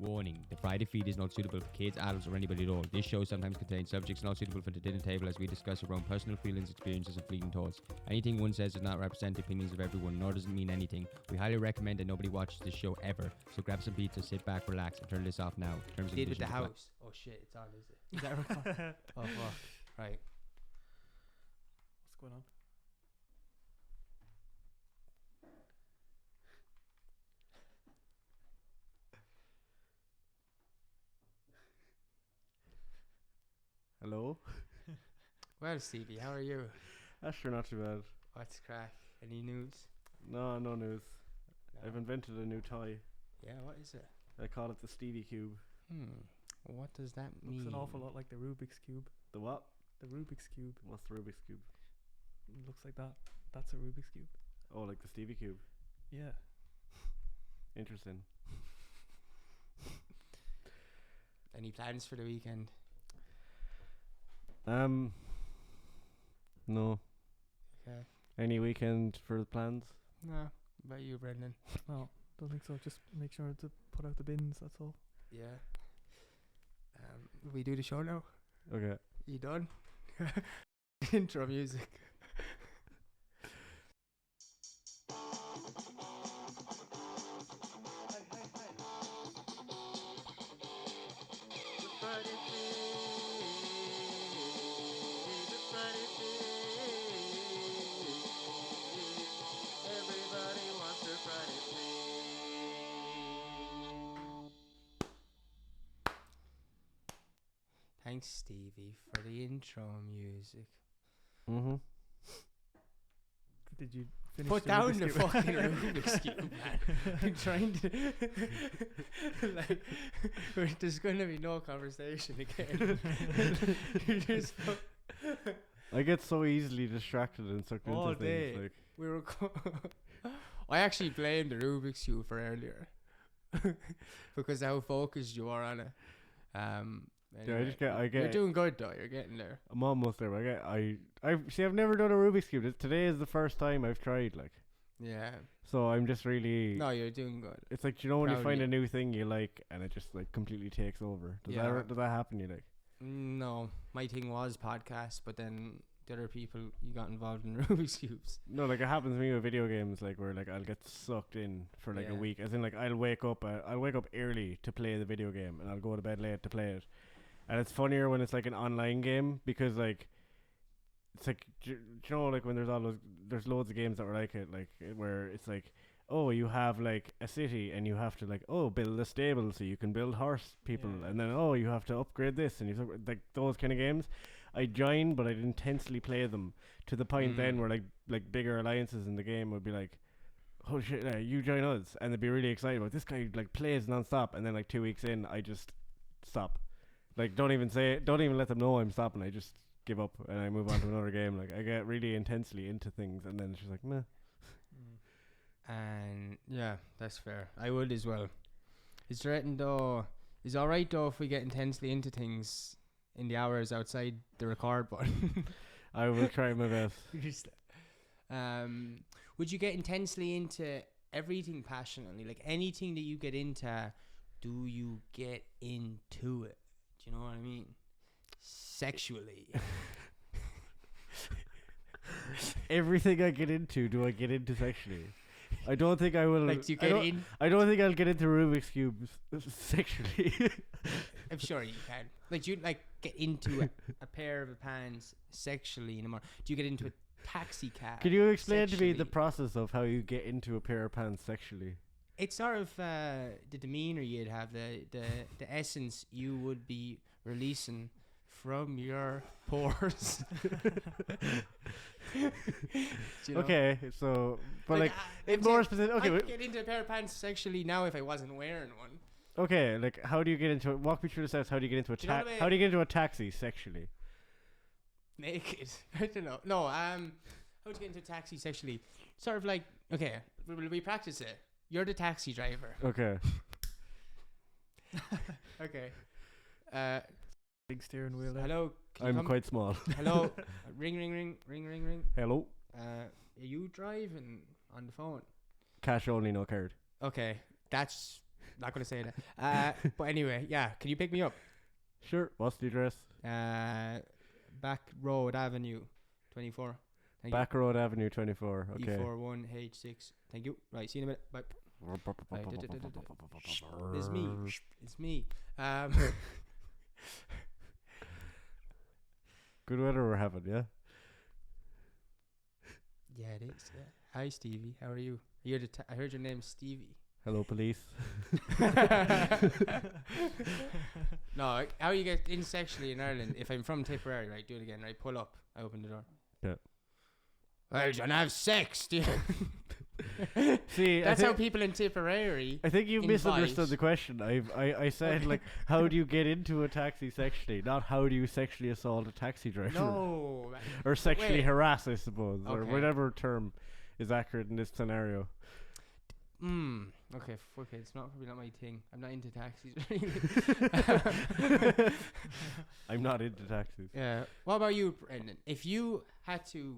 Warning: the Friday feed is not suitable for kids, adults, or anybody at all. This show sometimes contains subjects not suitable for the dinner table as we discuss our own personal feelings, experiences, and fleeting thoughts. Anything one says does not represent the opinions of everyone, nor does it mean anything. We highly recommend that nobody watches this show ever. So grab some pizza, sit back, relax, and turn this off now. Terms and Did with the conditions apply. house. Oh shit, it's on, is it? Is that recording? Oh fuck. Right. What's going on? Hello? Well, Stevie, how are you? That's sure not too bad. What's crack? Any news? No news. No. I've invented a new toy. Yeah, what is it? I call it the Stevie Cube. What does that mean? Looks an awful lot like the Rubik's Cube. The what? The Rubik's Cube. What's the Rubik's Cube? It looks like that. That's a Rubik's Cube. Oh, like the Stevie Cube. Yeah. Interesting. Any plans for the weekend? No. Okay. Any weekend for the plans? No. What about you, Brendan? No, don't think so. Just make sure to put out the bins, that's all. Yeah. We do the show now? Okay. You done? Intro music. Thanks, Stevie, for the intro music. Mm-hmm. Did you finish Put the down Rubik's the Cube? fucking Rubik's Cube, man. I'm trying to... there's going to be no conversation again. You're just... I get so easily distracted and sucked All into day. things. Like, We were... I actually blamed the Rubik's Cube for earlier. Because how focused you are on it. Anyway, I get. You're doing good though. You're getting there. I'm almost there. But I've never done a Rubik's Cube. Today is the first time I've tried. Like, Yeah. so I'm just really. No, you're doing good. It's like, you know, when you Proud of find you. a new thing you like and it just like completely takes over. Does Yeah. that happen? You like? No, my thing was podcast, but then the other people you got involved in Rubik's cubes. No, like it happens to me with video games. Like where like I'll get sucked in for like a Yeah. week. As in like I'll wake up early to play the video game and I'll go to bed late to play it. And it's funnier when it's like an online game because like it's like you know, like when there's loads of games that were like it, like where it's like, oh, you have like a city and you have to like, oh, build a stable so you can build horse people, Yeah. and then, oh, you have to upgrade this, and you like those kind of games. I joined, but I'd intensely play them to the point then where like bigger alliances in the game would be like, oh shit, you join us, and they'd be really excited about this guy like plays nonstop, and then like 2 weeks in I just stop. Like, don't even say it, don't even let them know I'm stopping. I just give up and I move on to another game. Like, I get really intensely into things and then it's just like, meh. And yeah, that's fair. I would as well. It's threatened though. It's alright though if we get intensely into things in the hours outside the record button. I will try my best. Would you get intensely into everything passionately? Like anything that you get into, do you get into it? Do you know what I mean? Sexually. Everything I get into, do I get into sexually? I don't think I will. Like, do you get in? I don't think I'll get into Rubik's Cube sexually. I'm sure you can. Like, do you like get into a pair of pants sexually in the morning? Do you get into a taxi cab? Can you explain to me the sexually? process of how you get into a pair of pants sexually? It's sort of the demeanor you'd have, the essence you would be releasing from your pores. Do you know? Okay, so but like I'm more saying specific. Okay, I'd get into a pair of pants sexually now if I wasn't wearing one. okay. Like, how do you get into it? Walk me through the steps. How do you get into a Do you know the way- how do you get into a taxi sexually? Naked. I don't know. No. How to get into a taxi sexually? Sort of like, okay, we practice it. You're the taxi driver. Okay. Okay. Big steering wheel there. Hello. can you I'm come- quite small. Hello. Ring. Hello. Are you driving on the phone? Cash only, no card. Okay, that's Not gonna say that. But anyway, yeah. Can you pick me up? Sure. What's the address? Back Road Avenue, 24. Thank Back Road Avenue 24. you. Okay. E41H6. Thank you. Right. See you in a minute. Bye. It's me. It's me. Good weather we're having, yeah. Yeah, it is. Yeah. Hi, Stevie. How are you? I heard your name's Stevie. Hello, police. No, how you get in sexually in Ireland? If I'm from Tipperary, right? Do it again, right? Pull up. I open the door. Yeah. Well, you have sex, do you? See, That's how people in Tipperary. I think you've invite. misunderstood the question. I said like, how do you get into a taxi sexually, not how do you sexually assault a taxi driver. No. Or sexually Wait. harass, I suppose, or Okay. whatever term is accurate in this scenario. Okay. Okay. It's probably not my thing. I'm not into taxis. Really. I'm not into taxis. Yeah. What about you, Brendan? If you had to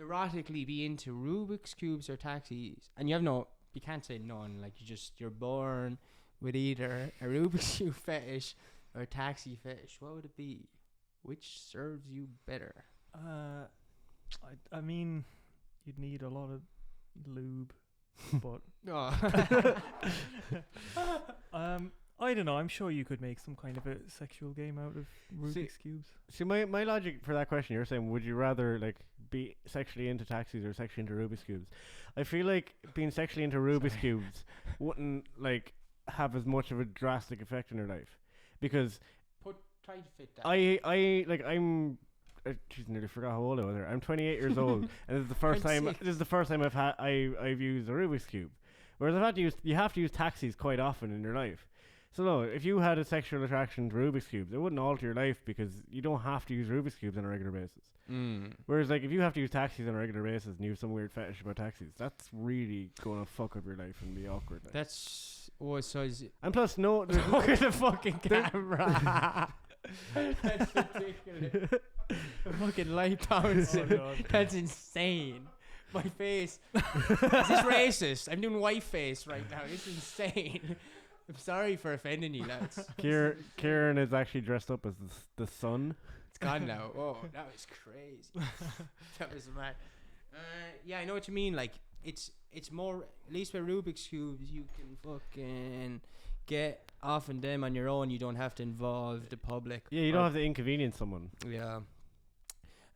erotically be into Rubik's cubes or taxis, and you can't say none. Like you're born with either a Rubik's cube fetish or a taxi fetish. What would it be? Which serves you better? I mean, you'd need a lot of lube, but Oh. I don't know. I'm sure you could make some kind of a sexual game out of Rubik's cubes. See, my logic for that question, you're saying, would you rather like be sexually into taxis or sexually into Rubik's cubes? I feel like being sexually into Rubik's cubes wouldn't like have as much of a drastic effect in your life, because Try to fit that. I'm geez, nearly forgot how old I was there. I'm 28 years old, and this is the first I'm time. 6. This is the first time I've used a Rubik's cube. Whereas you have to use taxis quite often in your life. So no, if you had a sexual attraction to Rubik's cubes, it wouldn't alter your life because you don't have to use Rubik's cubes on a regular basis. Whereas like if you have to use taxis on a regular basis and you have some weird fetish about taxis, that's really gonna fuck up your life and be awkward. Like. That's so is it? And plus, no, there's Look at the fucking camera. That's ridiculous. Fucking light bouncing. Oh, God. That's insane. My face. Is this racist? I'm doing white face right now. This is insane. I'm sorry for offending you, lads. Kieran is actually dressed up as the sun. It's gone now. Oh, that was crazy. That was mad. Yeah, I know what you mean. Like, it's more, at least with Rubik's cubes, you can fucking get off on them on your own. You don't have to involve the public. Yeah, you don't have to inconvenience someone. Yeah.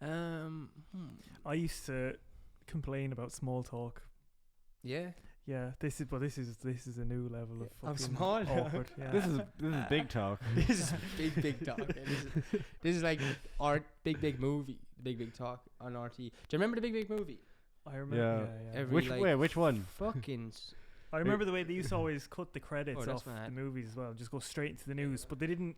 I used to complain about small talk. Yeah. Yeah, this is a new level of Of fucking small talk. awkward. Yeah. This is big talk. This is big talk. Yeah, this is like our big movie, big talk on RT. Do you remember the big movie? I remember. Yeah. Yeah. Every, Which one? Fucking. I remember the way they used to always cut the credits Oh, that's off mad. the movies as well, just go straight into the news. But they didn't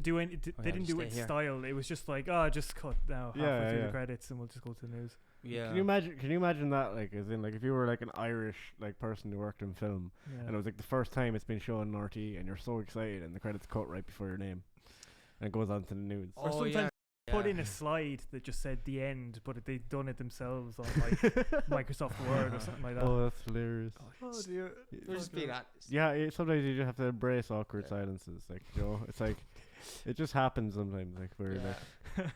do any. They didn't just do it in stay here. style. It was just like, just cut now halfway through the credits, and we'll just go to the news. Yeah. Can you imagine that, like, as in, like, if you were like an Irish like person who worked in film, Yeah. and it was like the first time it's been shown on RT, and you're so excited, and the credits cut right before your name, and it goes on to the news. Or Oh, sometimes yeah. put in a slide that just said the end, but they'd done it themselves on like Microsoft Word or something like that. Oh, that's hilarious. Oh dear. We're just being honest. Yeah, sometimes you just have to embrace awkward silences. Like, you know, it's like it just happens sometimes. Like, where like,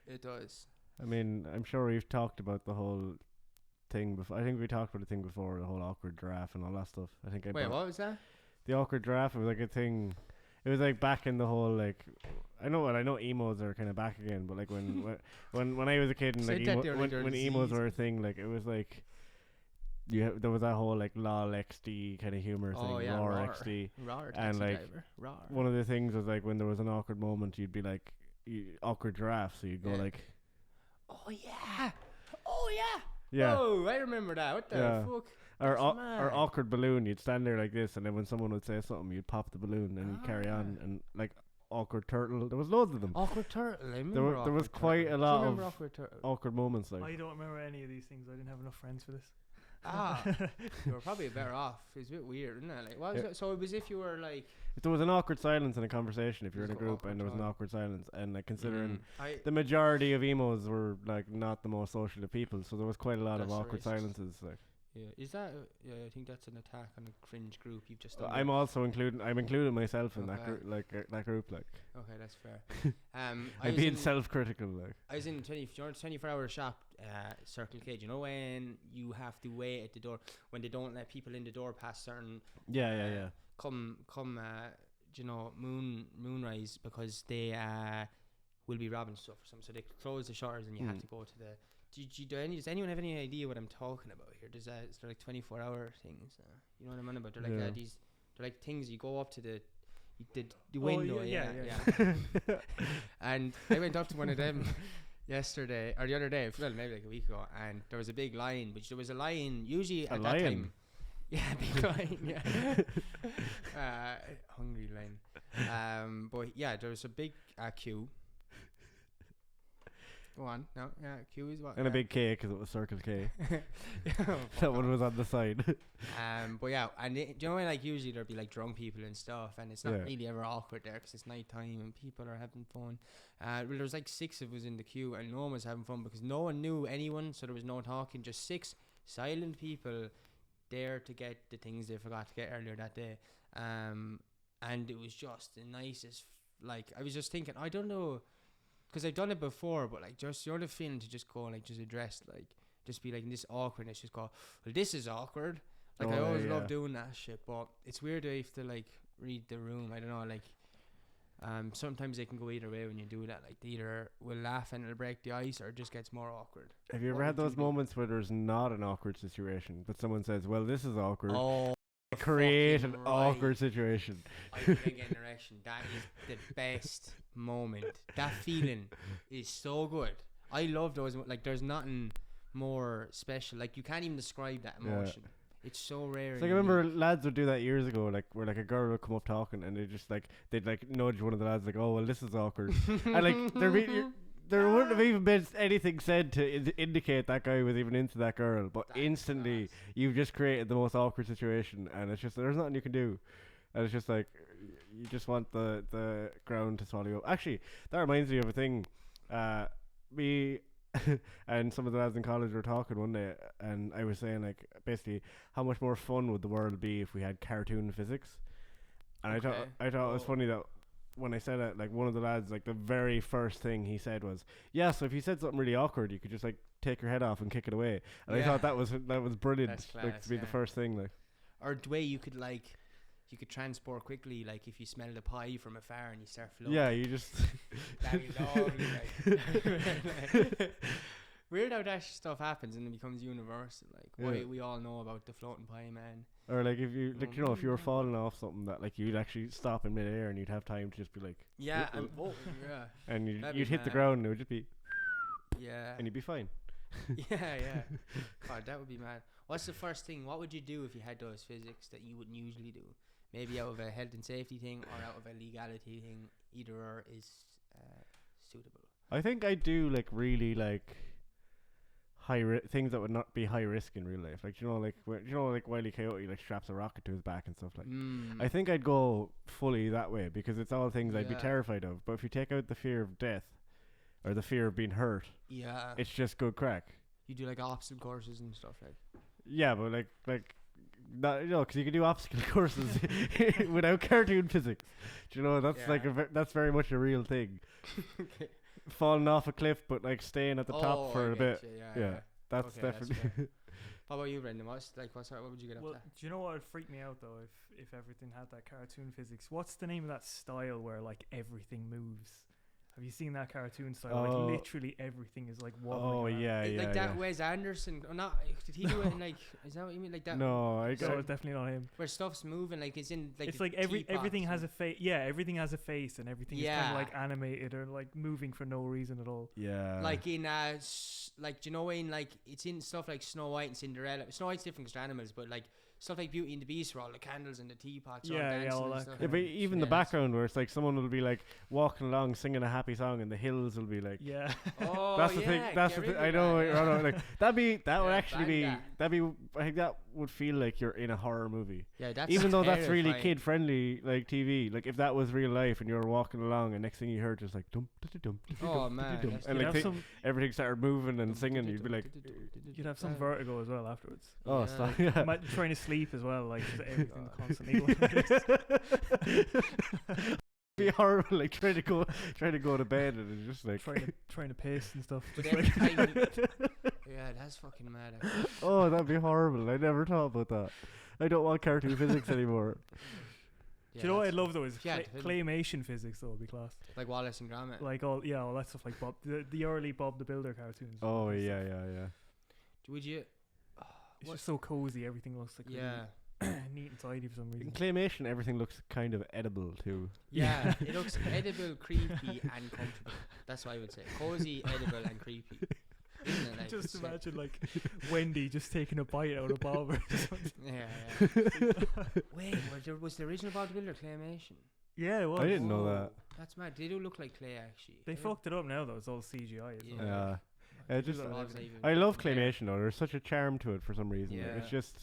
It does. I mean, I'm sure we've talked about the whole thing before. I think we talked about the thing before, the whole awkward giraffe and all that stuff. I think Wait, what was that? the awkward giraffe was like a thing. It was like back in the whole like. I know emos are kind of back again, but like when I was a kid and like Said that they're like when a emos disease. were a thing, like it was like. There was that whole like lol XD kind of humor thing, Oh yeah, raw roar. XD. Roar, And, taxi like, driver. Roar. One of the things was like when there was an awkward moment, you'd be like awkward giraffe, so you'd go Yeah. like, Oh yeah. Oh yeah. yeah, Oh, I remember that. What the Yeah. fuck? or that's or mad. awkward balloon. You'd stand there like this, and then when someone would say something, you'd pop the balloon and you'd carry on, and like awkward turtle. There was loads of them. Awkward turtle. I remember. There was Awkward quite Turtle. a Do lot you remember of awkward turtle? awkward moments. Like, I don't remember any of these things. I didn't have enough friends for this. Ah, you were probably better off. It was a bit weird, isn't it? Like, what was Yeah. it? So it was if you were like. if there was an awkward silence in a conversation, if you're in a Just go group awkward and there was an time. awkward silence, and like considering I. the majority of emos were like not the most social of people, so there was quite a lot of That's awkward racist. silences. Like, Yeah, is that? Yeah, I think that's an attack on a cringe group. You've just. Done I'm also including. I'm including myself in that Okay. group. That group. Like, Okay, that's fair. I'm was being in- self-critical. Like, I was in 24-hour shop, Circle K. Do you know when you have to wait at the door when they don't let people in the door past certain yeah. come you know, moonrise because they will be robbing stuff or something. So they close the shutters and you have to go to the. Does anyone have any idea what I'm talking about here? Is there like 24-hour things? You know what I'm on about? They're like these. They're like things you go up to the window. Yeah. And I went up to one of them yesterday or the other day. Well, maybe like a week ago, and there was a big line. Which there was a line usually at that time. Yeah, big line. Yeah, hungry line. But yeah, there was a big queue. Go on. No, yeah, queue is what. And a big K because it was Circle K. Oh, That one was on the side. But yeah, and do you know when like usually there'd be like drunk people and stuff, and it's not really ever awkward there because it's night time and people are having fun. Well, there was like 6 of us in the queue and no one was having fun because no one knew anyone, so there was no talking. Just 6 silent people there to get the things they forgot to get earlier that day. And it was just the nicest. Like I was just thinking, I don't know. Because I've done it before, but like just you're the feeling to just go and like just address like just be like in this awkwardness, just go, well, this is awkward. Like I always love doing that shit, but it's weird if to like read the room. I don't know, like sometimes it can go either way when you do that. Like they either will laugh and it'll break the ice, or it just gets more awkward. Have you ever had those moments where there's not an awkward situation, but someone says, "Well, this is awkward." Oh. Create an awkward situation. I think I get an erection. That is the best moment. That feeling is so good. I love those. Like, there's nothing more special. Like, you can't even describe that emotion. It's so rare. It's like I remember lads would do that years ago. Like, where like a girl would come up talking, and they just like they'd like nudge one of the lads, like, "Oh, well, this is awkward," and like there wouldn't have even been anything said to indicate that guy was even into that girl, but that's instantly you've just created the most awkward situation, and it's just there's nothing you can do, and it's just like you just want the ground to swallow you up. Actually, that reminds me of a thing. Me and some of the lads in college were talking one day, and I was saying like basically how much more fun would the world be if we had cartoon physics, and I thought it was funny that when I said it, like one of the lads, like the very first thing he said was, "Yeah, so if you said something really awkward, you could just like take your head off and kick it away." And I thought that was brilliant, class, like to be the first thing, like. Or the way you could transport quickly, like if you smell the pie from afar and you start floating. Yeah, you just. That'd be lovely. Like. Weird how that stuff happens and it becomes universal. Like why we all know about the floating pie man. Or like if you like if you were falling off something that like you'd actually stop in midair and you'd have time to just be like and you'd hit the ground and it would just be and you'd be fine. God, that would be mad. What's the first thing? What would you do if you had those physics that you wouldn't usually do? Maybe out of a health and safety thing or out of a legality thing. Either or is suitable. I think I do like really like things that would not be high risk in real life, like like Wile E. Coyote like straps a rocket to his back and stuff like. I think I'd go fully that way because it's all things I'd be terrified of. But if you take out the fear of death or the fear of being hurt, it's just good crack. You do like obstacle courses and stuff like. Yeah, but like not because you can do obstacle courses without cartoon physics. Do you know that's like that's very much a real thing. Okay. Falling off a cliff, but like staying at the top for a bit. That's definitely. That's how about you, Brendan? What would you get up to? Do you know what would freak me out though if everything had that cartoon physics? What's the name of that style where like everything moves? Have you seen that cartoon style? Like literally everything is like wobbling. Like that Wes Anderson. Or not? Did he do it in like? Is that what you mean? Like that? No, it's definitely not him. Where stuff's moving, like it's in like. It's like everything has a face. Yeah, everything has a face, and everything is kind of like animated or like moving for no reason at all. Yeah. Like in like do you know in like it's in stuff like Snow White and Cinderella. Snow White's different because they're animals, but like stuff like Beauty and the Beast, where all the candles and the teapots are Yeah, all yeah, dancing all and that stuff. Yeah, but even the Yeah, background where it's like someone will be like walking along singing a happy song, and the hills will be like. Yeah. Oh, That's the yeah, thing. That's the get thing. rid I of know. that, I know. Like that would Yeah, actually ban be. that. That'd be. I think that would feel like you're in a horror movie. Yeah, that's Even though that's really terrifying. kid friendly, like TV. Like if that was real life and you were walking along and next thing you heard just like dum dum dum Oh man, dum, that's and You'd like have some, everything started moving and singing, you'd be like, you'd have some vertigo as well afterwards. oh, Yeah. stop. Yeah. Imagine trying to sleep as well, like just everything God. constantly going like this. Be horrible. Like trying to go to bed and it's just like. trying to piss and stuff. But Just every like time yeah, that's fucking mad. Actually. Oh, that'd be horrible. I never thought about that. I don't want cartoon physics anymore. Do you know what I'd love though is Yeah, claymation physics though would be class. like Wallace and Gromit. Like all that stuff like Bob the early Bob the Builder cartoons. Oh and yeah, stuff. yeah. Would you? It's What- just so cozy. Everything looks like Yeah, really neat and tidy for some In reason. claymation, everything looks kind of edible too. yeah. It looks edible, creepy, and comfortable. That's what I would say. Cozy, edible, and creepy. Isn't it? Like, Just it's, imagine like Wendy just taking a bite out of Bob. Or something. Yeah. Wait, was the original Bob the Builder claymation? Yeah, it was. I didn't know Whoa, that. That's mad. They do look like clay, actually. They fucked it up now though. It's all CGI. Isn't it? Yeah. Yeah. Just The Bob's not even I love there. claymation though. There's such a charm to it for some reason. Like, Yeah. it's just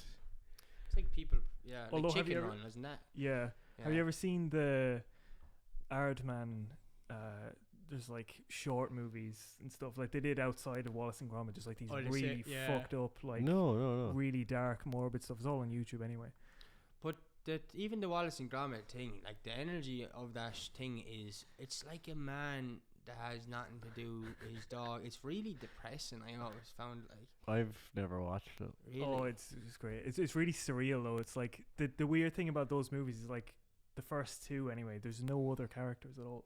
It's like people. Yeah, Although, like have you Chicken ever- Run, isn't that? Yeah. Yeah. Have you ever seen the Aardman? There's like short movies and stuff like they did outside of Wallace and Gromit, just like these Oh, they really say- yeah. fucked up, like no. really dark, morbid stuff. It's all on YouTube anyway. But even the Wallace and Gromit thing, like the energy of that thing is, it's like a man that has nothing to do with his dog. It's really depressing. I always found like I've never watched it. really. Oh, it's great. It's really surreal though. It's like the weird thing about those movies is like the first two anyway. There's no other characters at all.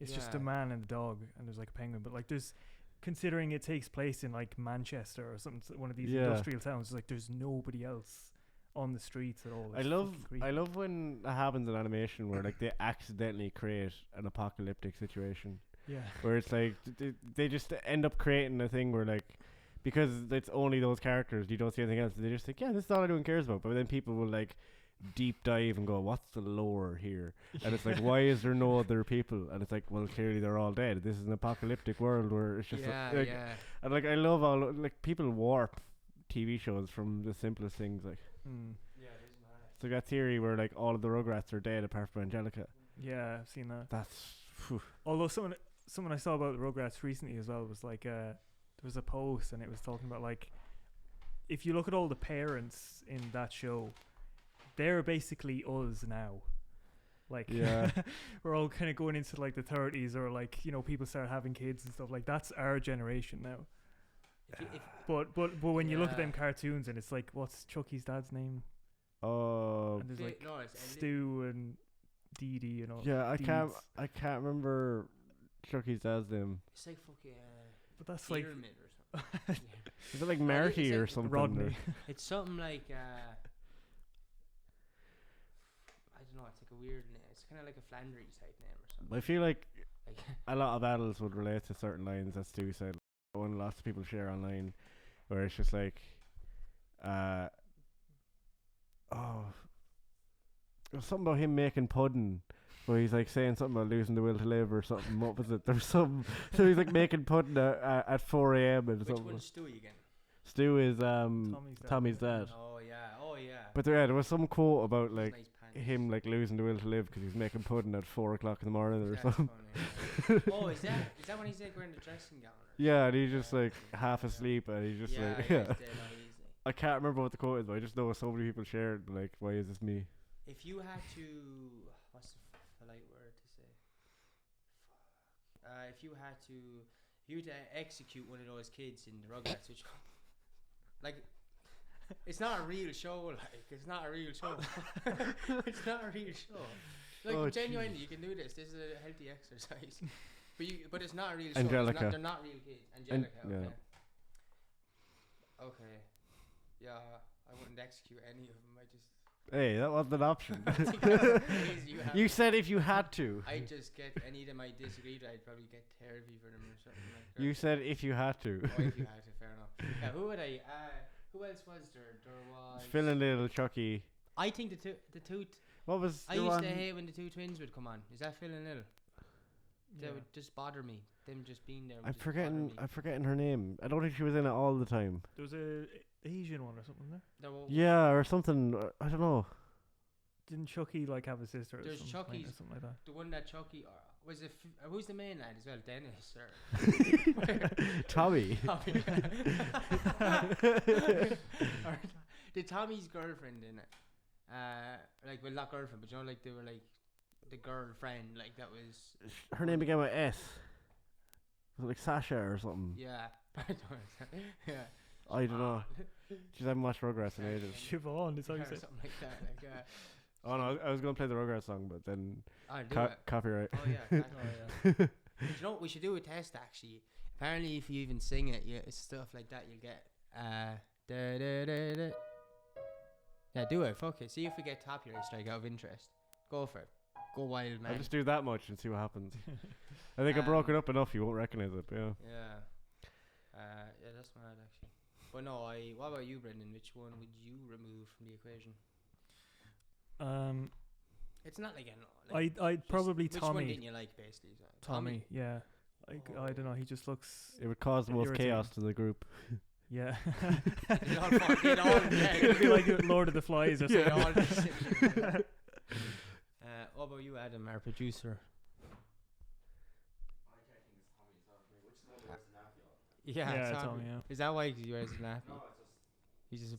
It's just a Yeah. man and a dog, and there's like a penguin. But like there's, considering it takes place in like Manchester or something, one of these Yeah. industrial towns, like there's nobody else on the streets at all. I It's love fucking creepy. I love when that happens in animation where like they accidentally create an apocalyptic situation Yeah. where it's like they just end up creating a thing where like because it's only those characters, you don't see anything else. They just think, yeah, this is all anyone cares about. But then people will like deep dive and go, what's the lore here? And it's like, why is there no other people? And it's like, well, clearly they're all dead. This is an apocalyptic world where it's just yeah, like, yeah. and like I love all like people warp TV shows from the simplest things. Like Yeah, it is mad. so that theory where like all of the Rugrats are dead apart from Angelica. Yeah, I've seen that. That's Although someone I saw about the Rugrats recently as well was like there was a post and it was talking about like if you look at all the parents in that show, they're basically us now. Like Yeah. we're all kind of going into like the 30s or like, you know, people start having kids and stuff like that's our generation now. But when you look at Yeah. them cartoons and it's like what's Chucky's dad's name? oh And there's like no, it's Stu and Dee Dee and all. yeah, I can't Deeds. remember Chucky's dad's name. It's like fucking But that's like pyramid or something. Is it like Well, Marty it's or like something? Rodney. It's something like I don't know. It's like a weird name. It's kind of like a Flanders type name or something. I feel like Like a lot of adults would relate to certain lines that Stu said. One lots of people share online, where it's just like, there was something about him making pudding, where he's like saying something about losing the will to live or something. What was it? There was some. So he's like making pudding at 4 a.m. and which something. one's Stewie again? Stu is Tommy's dad. Tommy's dad. Oh yeah. But there was some quote about Those like nice pants. him like losing the will to live because he's making pudding at 4 o'clock in the morning or That's something. funny, yeah. Oh, is that when he's like wearing the dressing gown? Or Yeah, and he's just Yeah, like yeah, half yeah. asleep and he's just yeah, like yeah. yeah. He's dead on easy. I can't remember what the quote is, but I just know so many people shared like, why is this me? If you had to, what's the polite word to say? If you had to execute one of those kids in the Rugrats, which, like, it's not a real show. Like, it's not a real show. It's not a real show. Like, Oh, genuinely, jeez. you can do this. This is a healthy exercise. But it's not a real show. Angelica. They're not real kids. Angelica. yeah. Okay. Okay. Yeah, I wouldn't execute any of them. I just. Hey, that wasn't an option. You You said if you had to. I just get any of them I disagreed. I'd probably get therapy for them or something like that. You said if you had to. Oh, if you had to, fair enough. Yeah, who Who else was there? There was. Phil and Little Chucky. I think the two. What was I the used one? to hate when the two twins would come on. Is that Phil and Little? Yeah. That would just bother me. Them just being there. Would I'm just bother forgetting. me. I'm forgetting her name. I don't think she was in it all the time. There was a Asian one or something there. There were- Yeah, or something. I don't know. Didn't Chucky like have a sister? There's or Chucky's- something like that. The one that Chucky was it? Who's the main lad as well? Dennis or Tommy. Tommy. Or did Tommy's girlfriend in it? Like, well, not girlfriend, but you know, like they were like the girlfriend, like that was. Her name began with S. Was it like Sasha or something? Yeah. Yeah. I don't know. She's haven't watched Rugrats in ages. Siobhan, is how Yeah, you or say. something like that. Like, Oh no, I was gonna play the Rugrats song, but then I'll do it. copyright. Oh yeah. Do you know what? We should do a test actually. Apparently, if you even sing it, stuff like that, you'll get da da da da. Yeah, do it. Fuck it. See if we get copyright strike out of interest. Go for it. Go wild, man. I'll just do that much and see what happens. I think I broke it up enough you won't recognize it. But yeah. Yeah, that's mad actually. But no, what about you, Brendan? Which one would you remove from the equation? It's not like I'd just probably which one Tommy. didn't you like basically? Tommy, yeah. I don't know. He just looks. It would cause the most Irritating. chaos to the group. Yeah. They all fucking all It'd be like Lord of the Flies or They something. all just sit there. What about you, Adam, our producer? Yeah, Yeah, Tommy. Tommy, yeah. Is that why he wears a nappy? No, he's just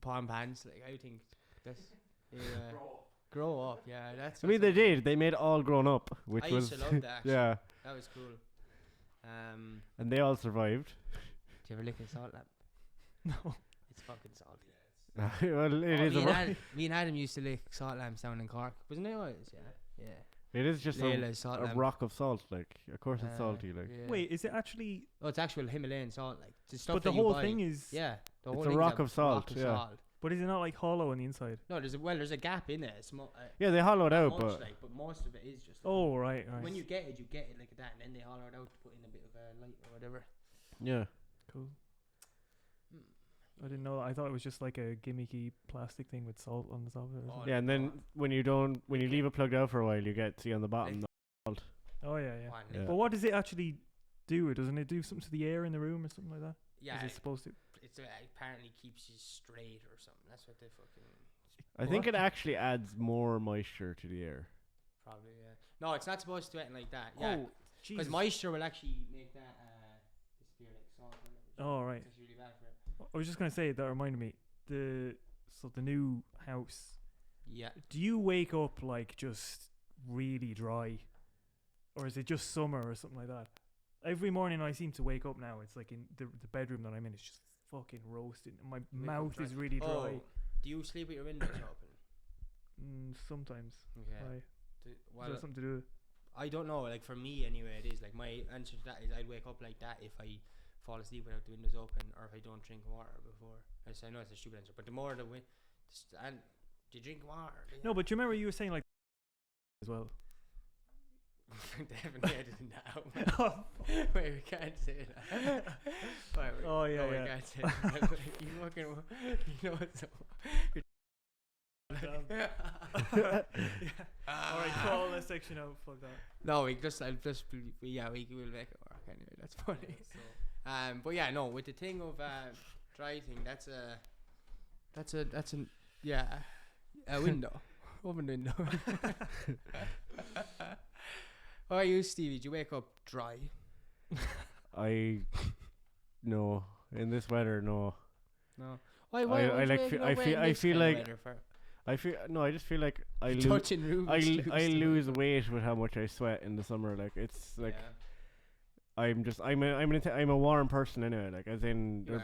palm pants. Like I think that's grow up. Yeah, that's. I mean, they did. They made All Grown Up, which I was used to love that. Actually. yeah, That was cool. and they all survived. Do you ever lick a salt lamp? No. It's fucking salty. Well, it is. Me and Adam used to lick salt lamps down in Cork, wasn't it? Yeah. It is just Layla's salt a lamp. rock of salt. Like, of course, it's salty. Like, Yeah. Wait, is it actually? Oh, it's actual Himalayan salt, like the stuff But the that you whole buy. thing is. Yeah, the It's whole a thing's rock of salt, yeah. salt. But is it not like hollow on the inside? No, there's a gap in it. It's yeah, they hollowed out, much, but like, but most of it is just. Oh, right. When you get it like that, and then they hollow it out to put in a bit of light or whatever. yeah. Cool. I didn't know. I thought it was just like a gimmicky plastic thing with salt on the top of it. Or Oh, something. Yeah, and then when you leave it plugged out for a while, you get see on the bottom. Oh yeah. Yeah. But what does it actually do? Doesn't it do something to the air in the room or something like that? Yeah, Is it supposed to? it's apparently keeps you straight or something. That's what they fucking I think it actually adds more moisture to the air. probably. Yeah. No, it's not supposed to do anything like that. Yeah, Oh, because Jesus. moisture will actually make that disappear like salt. Oh, right. It's really bad for it. I was just gonna say that reminded me. The new house. Yeah. Do you wake up like just really dry, or is it just summer or something like that? Every morning I seem to wake up now. It's like in the bedroom that I'm in. It's just fucking roasting. My mouth is really dry. Oh, do you sleep with your windows open? Sometimes. Okay. Why? Do, Is well, that something to do with it? I don't know. Like for me, anyway, it is. Like my answer to that is I'd wake up like that if I fall asleep without the windows open, or if I don't drink water before. I know it's a stupid answer, but the more the and do you drink water? No, but do you remember you were saying like as well? Definitely editing that out. Wait, we can't say that. Wait, Oh, yeah, no, yeah. we can't say that. You fucking, you know what's Alright, call that section out. Fuck that. No, we will make it work anyway. That's funny. But yeah, no, with the thing of dry thing, that's a window, open window. How are you, Stevie? Did you wake up dry? No, in this weather, no. No. I feel like I just feel like I lose weight with how much I sweat in the summer. Like it's like I'm a warm person anyway. Like as in there'll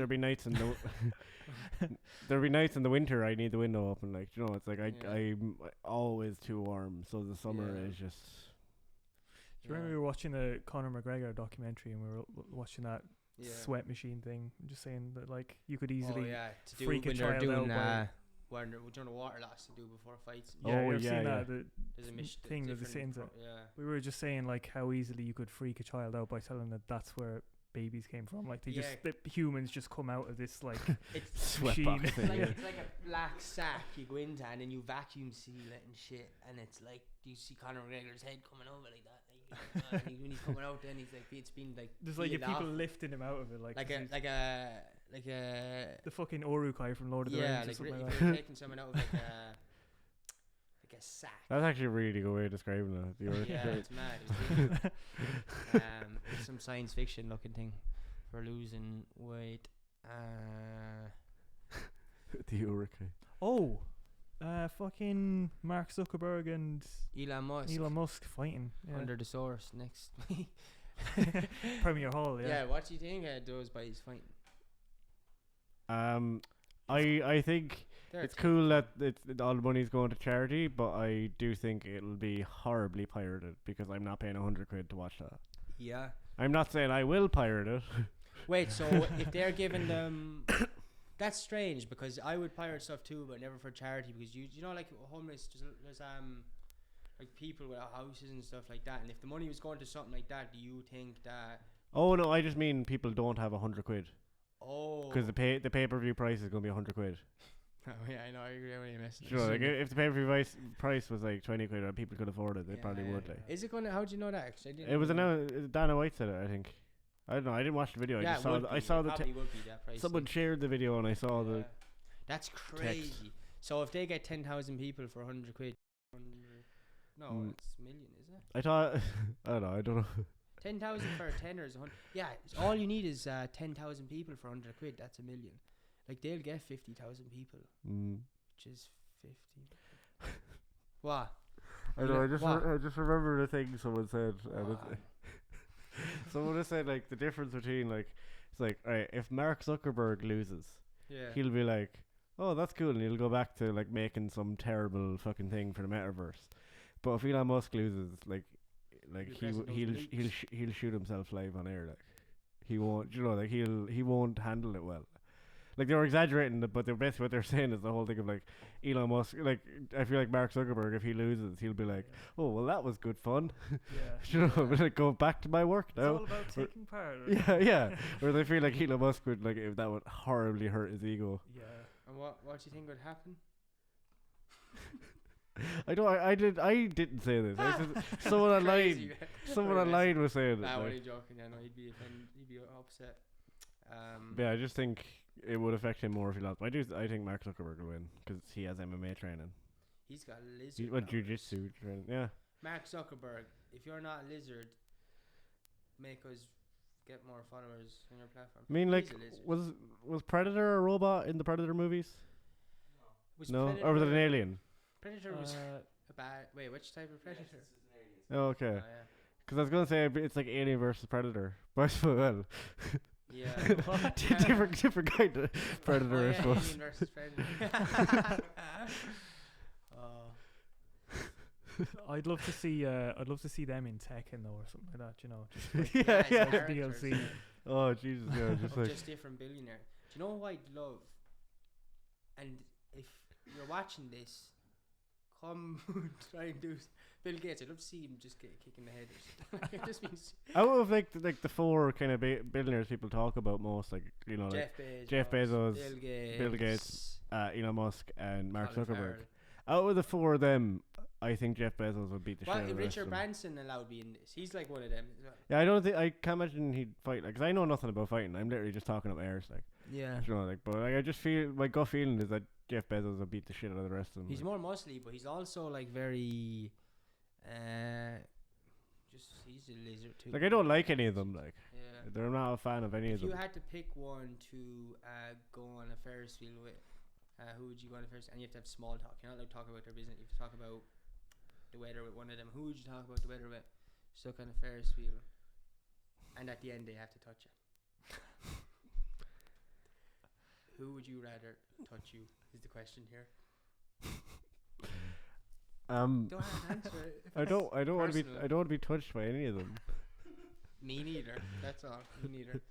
be nights in the there'll be nights in the winter I need the window open. Like you know, it's like I'm always too warm. So the summer is just. Do you remember we were watching the Conor McGregor documentary and we were watching that sweat machine thing? I'm just saying that like you could easily freak a child out by when they're doing the water loss to do before fights. You've seen that There's a thing that the scenes that we were just saying like how easily you could freak a child out by telling that that's where babies came from. Like Yeah. the humans just come out of this like It's machine. Sweatbox thing, yeah. it's like a black sack you go into, and then you vacuum seal it and shit, and it's like you see Conor McGregor's head coming over like that. Like, and when he's coming out, then he's like it's been like There's like peeled people off. lifting him out of it, like like he's a the fucking Urukai from Lord of the yeah, Rings or like something if like you're that. taking someone out of like a sack. That's actually a really good way of describing it. The Yeah, Uruk. it's mad. It's really good. It's some science fiction looking thing for losing weight. The Urukai. Oh, fucking Mark Zuckerberg and Elon Musk fighting under the source next week. Premier Hall. Yeah, what do you think those boys fighting? I think They're it's cool that all the money's going to charity, but I do think it'll be horribly pirated because I'm not paying £100 to watch that. Yeah. I'm not saying I will pirate it. Wait, so if they're giving them, that's strange because I would pirate stuff too, but never for charity because you know like homeless there's like people without houses and stuff like that, and if the money was going to something like that, do you think that? Oh no, I just mean people don't have £100 Oh. because the pay-per-view price is going to be £100. Oh yeah, I know. I agree with you. Message. Sure, like if the pay-per-view price was like £20 and people could afford it, they probably would. Like. Is it gonna? How do you know that? 'Cause I didn't It was really- announced. Dana White said it, I think. I don't know. I didn't watch the video. Yeah, I just it saw. would I be. saw It the. probably would be that price. Someone shared the video and I saw the. That's crazy. So if they get 10,000 people for £100, no, it's a million, is it? I thought. I don't know. 10,000 for a tenner is 100. Yeah, all you need is 10,000 people for £100. That's a million. Like they'll get 50,000 people, which is 50. What? I know. What? I just remember the thing someone said. Wow. Someone just said like the difference between like it's like alright, if Mark Zuckerberg loses, Yeah. he'll be like, oh that's cool, and he'll go back to like making some terrible fucking thing for the metaverse. But if Elon Musk loses, like he'll shoot himself live on air. Like he won't, like he won't handle it well. Like they were exaggerating, but they're basically what they're saying is the whole thing of like Elon Musk. Like I feel like Mark Zuckerberg, if he loses, he'll be like, "Oh well, that was good fun." Yeah. I'm gonna go back to my work It's now. all about taking part. Yeah. Where they feel like Elon Musk would if that would horribly hurt his ego. Yeah. And what do you think would happen? I didn't say this. I said, someone online, someone online was saying it. Nah, like. only joking. I know he'd be offended. He'd be upset. Yeah, I just think it would affect him more if he lost. I think Mark Zuckerberg will win because he has MMA training. He's got a lizard. What powers. jiu-jitsu training? Yeah. Mark Zuckerberg, if you're not a lizard, make us get more followers on your platform. I mean, like, He's a lizard. was Predator a robot in the Predator movies? Was No, or was it an Predator- alien? Predator was a bad. Wait, which type of predator? Oh, okay. Oh, yeah. Because I was gonna say it's like Alien versus Predator, but I suppose well, Yeah. different kind of Predator, Oh, I yeah, suppose. Alien versus Predator. Oh. I'd love to see them in Tekken though or something like that. You know, just like Yeah, it's yeah. like characters DLC. Oh Jesus, yeah, just of like just different billionaire. Do you know what I'd love? And if you're watching this, come try and do Bill Gates. I'd love to see him just get kicked in the head or something. Just be out of like the four kind of billionaires people talk about most, like like Jeff Bezos, Bill Gates, Elon Musk, and Mark Colin Zuckerberg. Farrell. Out of the four of them, I think Jeff Bezos would beat the shit out What of the rest of Richard them. Branson allowed to be in this? He's like one of them as well. Yeah, I can't imagine he'd fight because I know nothing about fighting. I'm literally just talking up airs, like Yeah. like. But like, I just feel my gut feeling is that Jeff Bezos will beat the shit out of the rest of them. He's like. more muscly, but he's also like very, he's a lizard too. Like I don't like any of them. Like Yeah. I'm not a fan of any If of them. you had to pick one to go on a Ferris wheel with, who would you go on a Ferris? And you have to have small talk. You're not allowed to talk about their business. You have to talk about the weather with one of them. Who would you talk about the weather with? Stuck on a Ferris wheel, and at the end they have to touch you. Who would you rather touch you? Is the question here. Don't have an answer. I don't want to be. Personal. I don't want to be touched by any of them. Me neither. That's all. Me neither.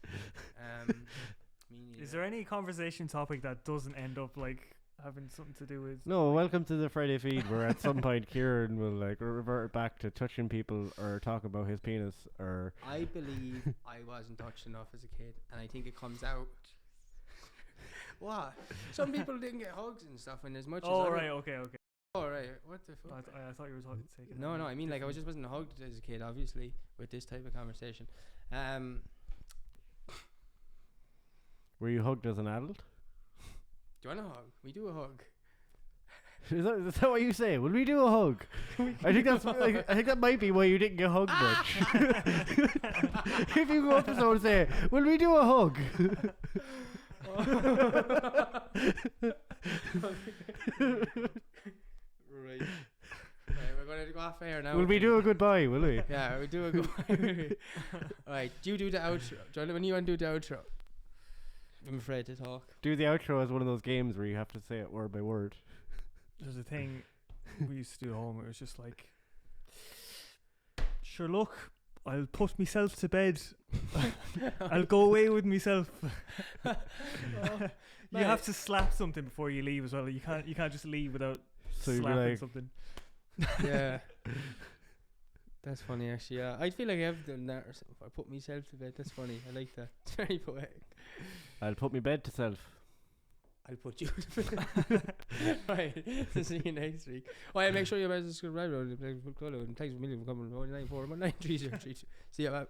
Me neither. Is there any conversation topic that doesn't end up like having something to do with. No, welcome to the Friday feed, where at some point Kieran will like revert back to touching people or talk about his penis or. I believe I wasn't touched enough as a kid, and I think it comes out. What? Some people didn't get hugs and stuff, and as much as Oh right, okay. Oh right, what the fuck? I thought you were taking. No, I mean like I just wasn't hugged as a kid, obviously, with this type of conversation. Were you hugged as an adult? Do you want a hug? We do a hug. Is that what you say? Will we do a hug? I think that might be why you didn't get hugged much. If you go up to someone and say, "Will we do a hug?" Right. We're going to go off air now. Will we do a goodbye? Will we? Yeah, we do a goodbye. Alright, you do the outro. When you want to do the outro? I'm afraid to talk. Do the outro as one of those games where you have to say it word by word. There's a thing we used to do at home. It was just like, sure, look, I'll put myself to bed. I'll go away with myself. You have to slap something before you leave as well. You can't just leave without slapping something. Yeah. That's funny actually, yeah. I feel like I've done that or something. I put myself to bed. That's funny. I like that. It's very poetic. I'll put my bed to self. I'll put you to bed. Right. See you next week. Oh yeah, make sure you guys subscribe. Thanks a million for coming. 994 See you.